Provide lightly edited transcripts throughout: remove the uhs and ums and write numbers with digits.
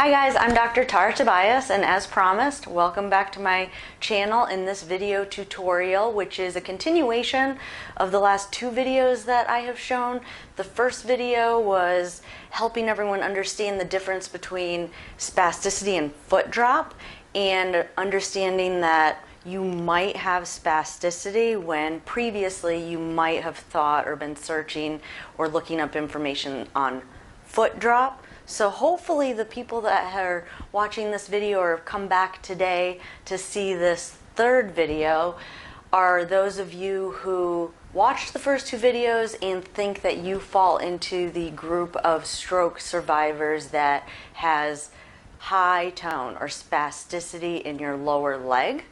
Hi guys, I'm Dr. Tara Tobias, and as promised, welcome back to my channel in this video tutorial, which is a continuation of the last two videos that I have shown. The first video was helping everyone understand the difference between spasticity and foot drop, and understanding that you might have spasticity when previously you might have thought or been searching or looking up information on foot drop. So hopefully the people that are watching this video or have come back today to see this third video are those of you who watched the first two videos and think that you fall into the group of stroke survivors that has high tone or spasticity in your lower leg,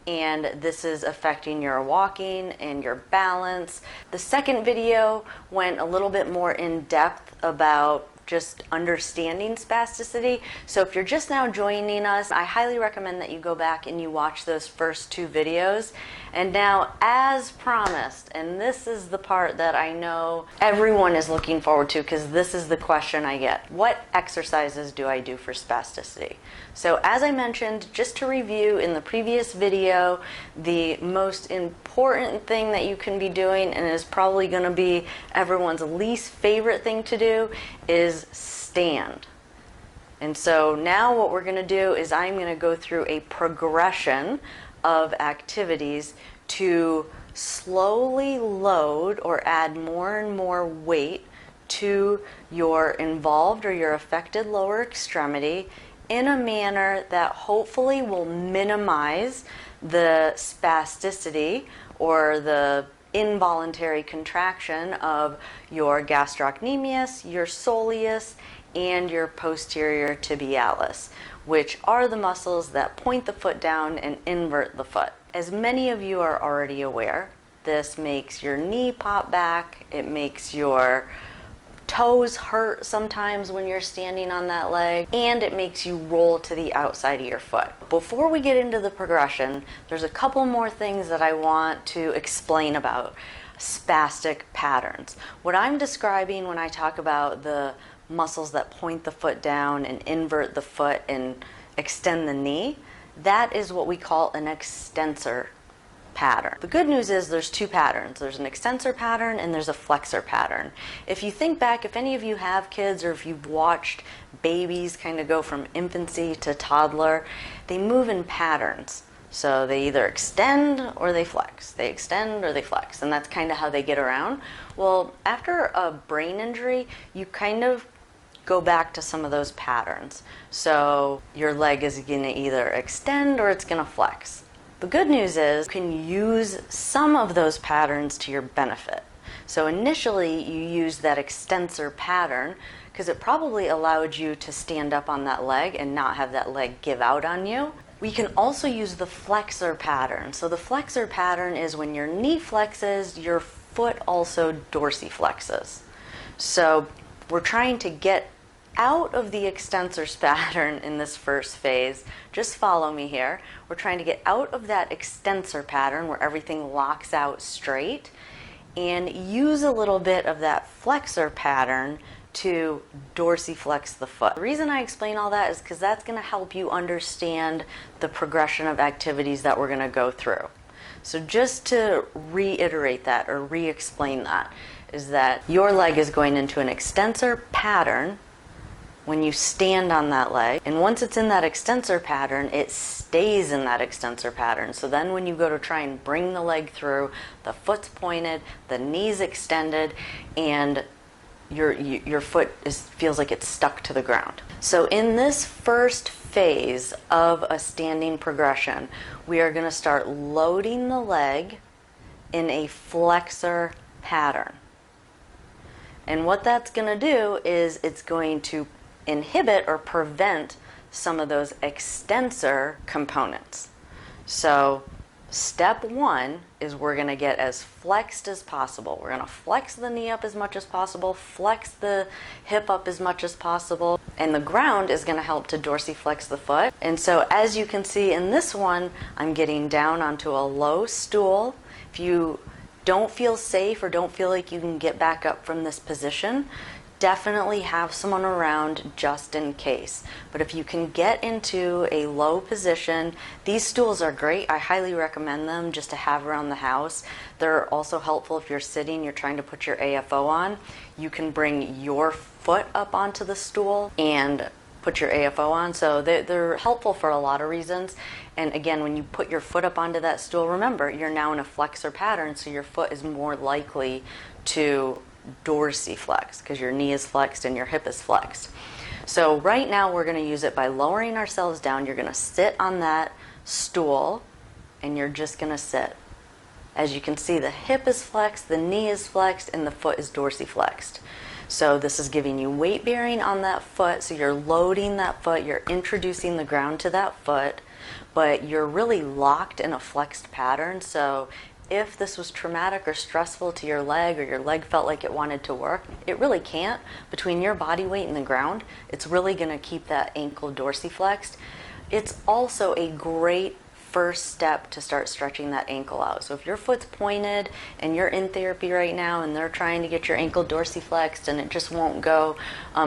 and this is affecting your walking and your balance. The second video went a little bit more in depth about just understanding spasticity. So if you're just now joining us, I highly recommend that you go back and you watch those first two videos. And now, as promised, and this is the part that I know everyone is looking forward to because this is the question I get: what exercises do I do for spasticity? So as I mentioned, just to review in the previous video, the most important thing that you can be doing, and is probably going to be everyone's least favorite thing to do, is stand. And so now what we're going to do is I'm going to go through a progression of activities to slowly load or add more and more weight to your involved or your affected lower extremity in a manner that hopefully will minimize the spasticity or the involuntary contraction of your gastrocnemius, your soleus, and your posterior tibialis, which are the muscles that point the foot down and invert the foot. As many of you are already aware, this makes your knee pop back, it makes your toes hurt sometimes when you're standing on that leg, and it makes you roll to the outside of your foot. Before we get into the progression, there's a couple more things that I want to explain about spastic patterns. What I'm describing when I talk about the muscles that point the foot down and invert the foot and extend the knee, that is what we call an extensor pattern. The good news is there's two patterns. There's an extensor pattern and there's a flexor pattern. If you think back, if any of you have kids or if you've watched babies kind of go from infancy to toddler, they move in patterns. So they either extend or they flex. They extend or they flex, and that's kind of how they get around. Well, after a brain injury, you kind of go back to some of those patterns. So your leg is going to either extend or it's going to flex. The good news is you can use some of those patterns to your benefit. So initially you use that extensor pattern because it probably allowed you to stand up on that leg and not have that leg give out on you. We can also use the flexor pattern. So the flexor pattern is when your knee flexes, your foot also dorsiflexes. So we're trying to get out of the extensor pattern in this first phase. Just follow me here. We're trying to get out of that extensor pattern where everything locks out straight and use a little bit of that flexor pattern to dorsiflex the foot. The reason I explain all that is because that's going to help you understand the progression of activities that we're going to go through. So just to reiterate that or re-explain that, is that your leg is going into an extensor pattern when you stand on that leg, and once it's in that extensor pattern, it stays in that extensor pattern. So then when you go to try and bring the leg through, the foot's pointed, the knee's extended, and your foot feels like it's stuck to the ground. So in this first phase of a standing progression, we are going to start loading the leg in a flexor pattern. And what that's going to do is it's going to inhibit or prevent some of those extensor components. So step one is we're going to get as flexed as possible. We're going to flex the knee up as much as possible, flex the hip up as much as possible, and the ground is going to help to dorsiflex the foot. And so as you can see in this one, I'm getting down onto a low stool. If you don't feel safe or don't feel like you can get back up from this position, definitely have someone around just in case. But if you can get into a low position, these stools are great. I highly recommend them just to have around the house. They're also helpful if you're sitting, you're trying to put your AFO on. You can bring your foot up onto the stool and put your AFO on. So they're helpful for a lot of reasons. And again, when you put your foot up onto that stool, remember, you're now in a flexor pattern, so your foot is more likely to dorsiflex because your knee is flexed and your hip is flexed. So right now we're going to use it by lowering ourselves down. You're going to sit on that stool and you're just going to sit. As you can see, the hip is flexed, the knee is flexed, and the foot is dorsiflexed. So this is giving you weight bearing on that foot, so you're loading that foot, you're introducing the ground to that foot, but you're really locked in a flexed pattern. So if this was traumatic or stressful to your leg, or your leg felt like it wanted to work, it really can't. Between your body weight and the ground, it's really going to keep that ankle dorsiflexed. It's also a great first step to start stretching that ankle out. So if your foot's pointed and you're in therapy right now and they're trying to get your ankle dorsiflexed and it just won't go,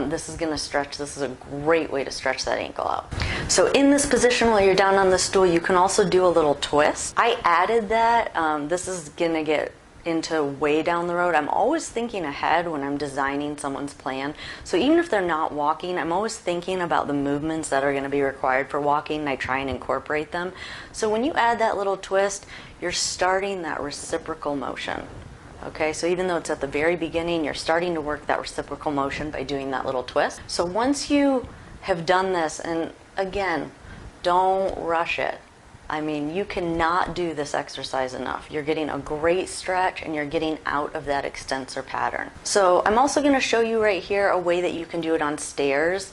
this is going to stretch. This is a great way to stretch that ankle out. So in this position while you're down on the stool, you can also do a little twist. I added that. This is going to get into way down the road. I'm always thinking ahead when I'm designing someone's plan. So even if they're not walking, I'm always thinking about the movements that are going to be required for walking, and I try and incorporate them. So when you add that little twist, you're starting that reciprocal motion. Okay, so even though it's at the very beginning, you're starting to work that reciprocal motion by doing that little twist. So once you have done this, and again, don't rush it. I mean, you cannot do this exercise enough. You're getting a great stretch and you're getting out of that extensor pattern. So I'm also going to show you right here a way that you can do it on stairs.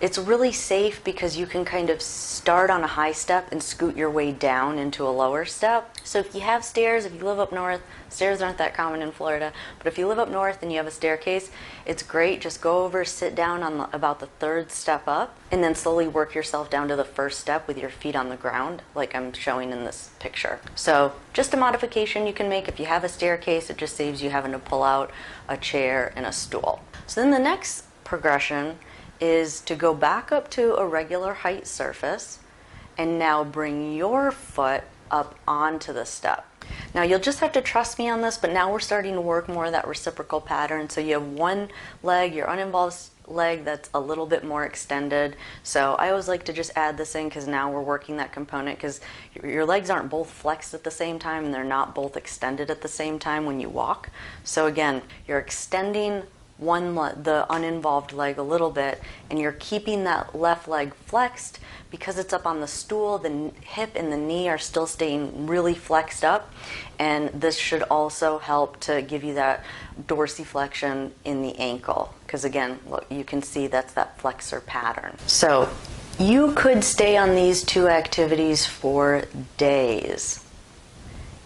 It's really safe because you can kind of start on a high step and scoot your way down into a lower step. So if you have stairs, if you live up north, stairs aren't that common in Florida, but if you live up north and you have a staircase, it's great. Just go over, sit down on about the third step up, and then slowly work yourself down to the first step with your feet on the ground, like I'm showing in this picture. So just a modification you can make. If you have a staircase, it just saves you having to pull out a chair and a stool. So then the next progression is to go back up to a regular height surface and now bring your foot up onto the step. Now you'll just have to trust me on this, but now we're starting to work more of that reciprocal pattern. So you have one leg, your uninvolved leg, that's a little bit more extended. So I always like to just add this in because now we're working that component, because your legs aren't both flexed at the same time and they're not both extended at the same time when you walk. So again, you're extending the uninvolved leg a little bit, and you're keeping that left leg flexed because it's up on the stool. The hip and the knee are still staying really flexed up, and this should also help to give you that dorsiflexion in the ankle, because again, look, you can see that's that flexor pattern. So you could stay on these two activities for days.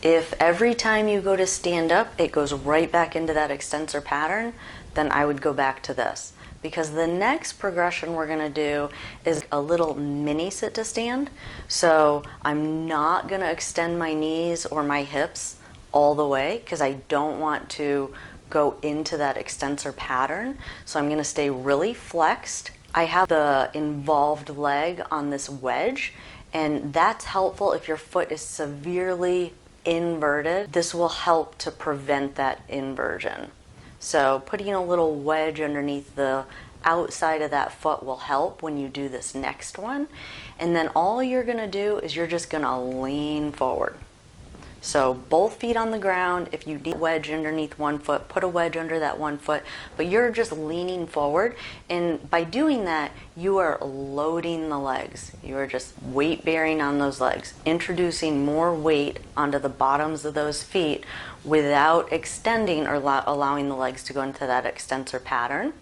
If every time you go to stand up it goes right back into that extensor pattern, then I would go back to this, because the next progression we're going to do is a little mini sit to stand. So I'm not going to extend my knees or my hips all the way because I don't want to go into that extensor pattern. So I'm going to stay really flexed. I have the involved leg on this wedge, and that's helpful if your foot is severely inverted. This will help to prevent that inversion. So putting a little wedge underneath the outside of that foot will help when you do this next one. And then all you're going to do is you're just going to lean forward. So both feet on the ground. If you need a wedge underneath one foot, put a wedge under that one foot, but you're just leaning forward. And by doing that, you are loading the legs. You are just weight bearing on those legs, introducing more weight onto the bottoms of those feet without extending or allowing the legs to go into that extensor pattern.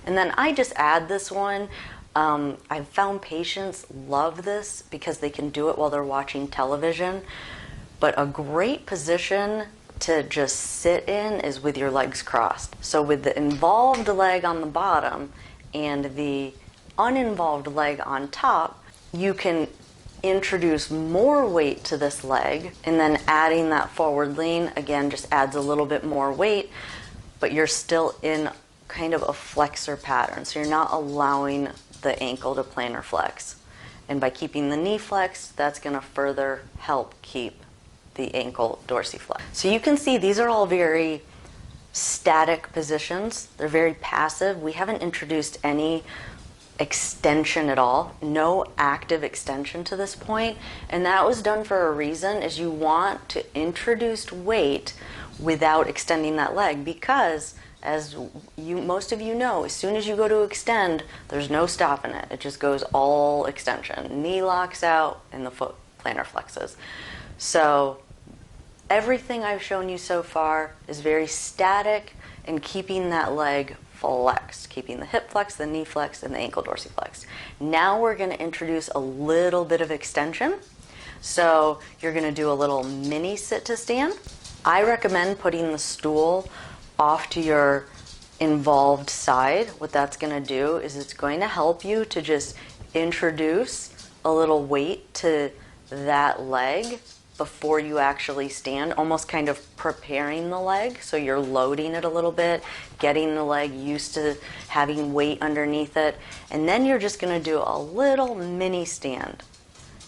And then I just add this one. I've found patients love this because they can do it while they're watching television. But a great position to just sit in is with your legs crossed. So with the involved leg on the bottom and the uninvolved leg on top, you can introduce more weight to this leg, and then adding that forward lean again just adds a little bit more weight, but you're still in kind of a flexor pattern. So you're not allowing the ankle to plantar flex. And by keeping the knee flexed, that's going to further help keep the ankle dorsiflex. So you can see these are all very static positions. They're very passive. We haven't introduced any extension at all, no active extension to this point, and that was done for a reason, is you want to introduce weight without extending that leg, because as most of you know, as soon as you go to extend, there's no stopping it. It just goes all extension. Knee locks out and the foot plantar flexes. So everything I've shown you so far is very static and keeping that leg flexed, keeping the hip flexed, the knee flexed, and the ankle dorsiflexed. Now we're going to introduce a little bit of extension. So you're going to do a little mini sit to stand. I recommend putting the stool off to your involved side. What that's going to do is it's going to help you to just introduce a little weight to that leg before you actually stand, almost kind of preparing the leg. So you're loading it a little bit, getting the leg used to having weight underneath it, and then you're just going to do a little mini stand.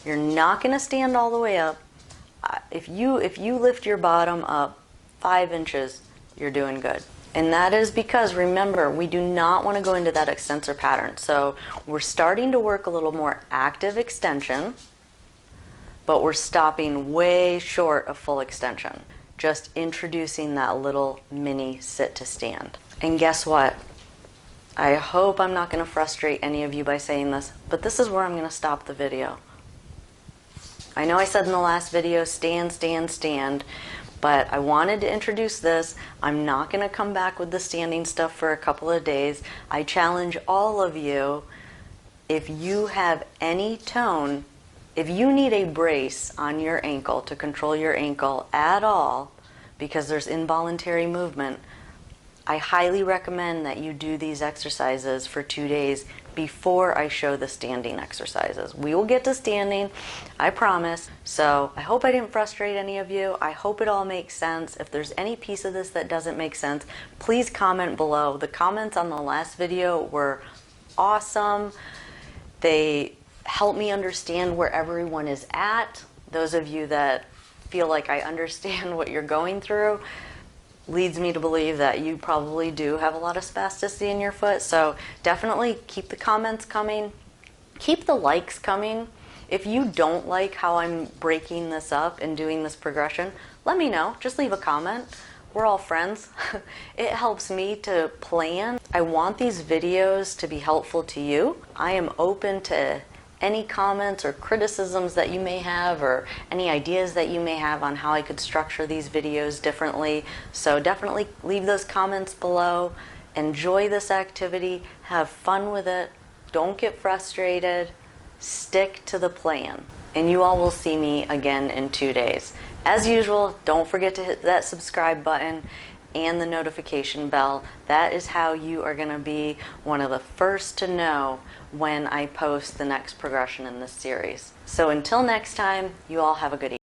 You're not going to stand all the way up. If you lift your bottom up 5 inches, you're doing good. And that is because, remember, we do not want to go into that extensor pattern. So we're starting to work a little more active extension, but we're stopping way short of full extension. Just introducing that little mini sit to stand. And guess what? I hope I'm not going to frustrate any of you by saying this, but this is where I'm going to stop the video. I know I said in the last video, stand, stand, stand, but I wanted to introduce this. I'm not going to come back with the standing stuff for a couple of days. I challenge all of you, if you have any tone, if you need a brace on your ankle to control your ankle at all, because there's involuntary movement, I highly recommend that you do these exercises for 2 days before I show the standing exercises. We will get to standing, I promise. So I hope I didn't frustrate any of you. I hope it all makes sense. If there's any piece of this that doesn't make sense, please comment below. The comments on the last video were awesome. They help me understand where everyone is at. Those of you that feel like I understand what you're going through leads me to believe that you probably do have a lot of spasticity in your foot. So definitely keep the comments coming. Keep the likes coming. If you don't like how I'm breaking this up and doing this progression, let me know. Just leave a comment. We're all friends. It helps me to plan. I want these videos to be helpful to you. I am open to any comments or criticisms that you may have, or any ideas that you may have on how I could structure these videos differently. So definitely leave those comments below. Enjoy this activity, have fun with it, don't get frustrated, stick to the plan, and you all will see me again in 2 days. As usual, don't forget to hit that subscribe button and the notification bell. That is how you are going to be one of the first to know when I post the next progression in this series. So until next time, you all have a good evening.